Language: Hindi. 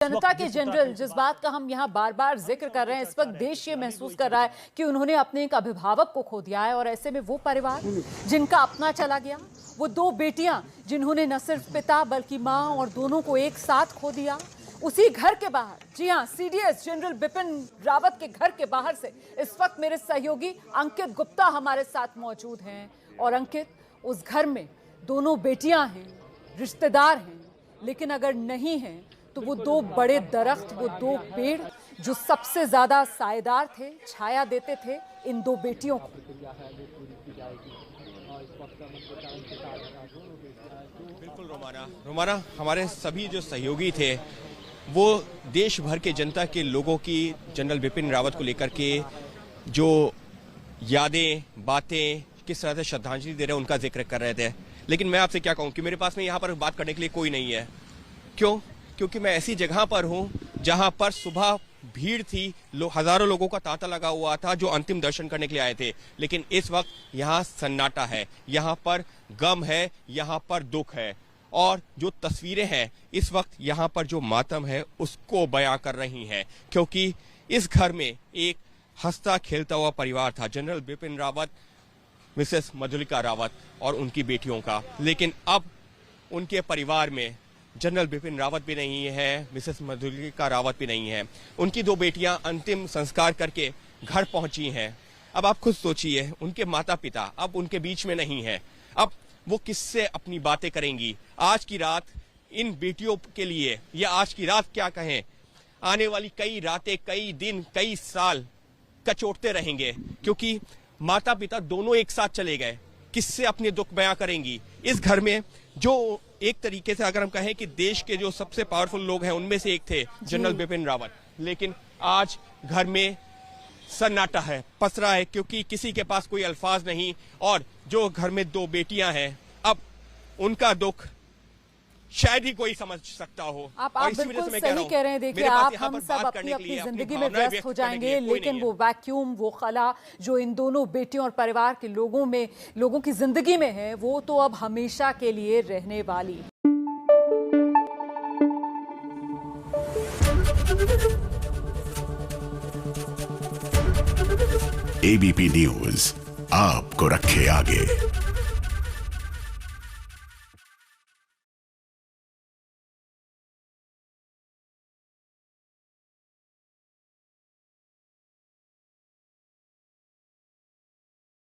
जनता के जनरल, जिस बात का हम यहाँ बार बार जिक्र कर रहे हैं, इस वक्त देश ये महसूस कर रहा है कि उन्होंने अपने एक अभिभावक को खो दिया है। और ऐसे में वो परिवार जिनका अपना चला गया, वो दो बेटियां जिन्होंने न सिर्फ पिता बल्कि माँ और दोनों को एक साथ खो दिया, उसी घर के बाहर, जी हाँ, सीडीएस जनरल बिपिन रावत के घर के बाहर से इस वक्त मेरे सहयोगी अंकित गुप्ता हमारे साथ मौजूद हैं। और अंकित, उस घर में दोनों बेटियां हैं, रिश्तेदार हैं, लेकिन अगर नहीं हैं तो वो दो बड़े दरख्त, वो दो पेड़ जो सबसे ज्यादा सायेदार थे, छाया देते थे इन दो बेटियों को। बिल्कुल रोमाना, हमारे सभी जो सहयोगी थे वो देश भर के जनता के लोगों की जनरल बिपिन रावत को लेकर के जो यादें, बातें, किस तरह से श्रद्धांजलि दे रहे हैं, उनका जिक्र कर रहे थे। लेकिन मैं आपसे क्या कहूं कि मेरे पास में यहाँ पर बात करने के लिए कोई नहीं है। क्यों? क्योंकि मैं ऐसी जगह पर हूं जहां पर सुबह भीड़ थी, हजारों लोगों का तांता लगा हुआ था जो अंतिम दर्शन करने के लिए आए थे। लेकिन इस वक्त यहाँ सन्नाटा है, यहाँ पर गम है, यहाँ पर दुख है। और जो तस्वीरें हैं इस वक्त यहाँ पर जो मातम है उसको बयां कर रही हैं, क्योंकि इस घर में एक हंसता खेलता हुआ परिवार था, जनरल बिपिन रावत, मिसेस मधुलिका रावत और उनकी बेटियों का। लेकिन अब उनके परिवार में जनरल बिपिन रावत भी नहीं है, मिसेस मधुलिका रावत भी नहीं है। उनकी दो बेटियां अंतिम संस्कार करके घर पहुंची हैं। अब आप खुद सोचिए, उनके माता पिता अब उनके बीच में नहीं है। अब वो किससे अपनी बातें करेंगी? आज की रात इन बेटियों के लिए, या आज की रात क्या कहें, आने वाली कई रातें, कई दिन, कई साल कचोटते रहेंगे, क्योंकि माता पिता दोनों एक साथ चले गए। किससे अपने दुख बयां करेंगी? इस घर में जो एक तरीके से अगर हम कहें कि देश के जो सबसे पावरफुल लोग हैं उनमें से एक थे जनरल बिपिन रावत, लेकिन आज घर में सन्नाटा है, पसरा है, क्योंकि किसी के पास कोई अल्फाज नहीं। और जो घर में दो बेटियां हैं, अब उनका दुख शायद ही कोई समझ सकता हो। आप बिल्कुल सही कह रहे हैं। देखिए, आप हम सब अपनी अपनी जिंदगी में व्यस्त हो जाएंगे, लेकिन वो वैक्यूम, वो खला जो इन दोनों बेटियों और परिवार के लोगों की जिंदगी में है, वो तो अब हमेशा के लिए रहने वाली। एबीपी न्यूज आपको रखे आगे।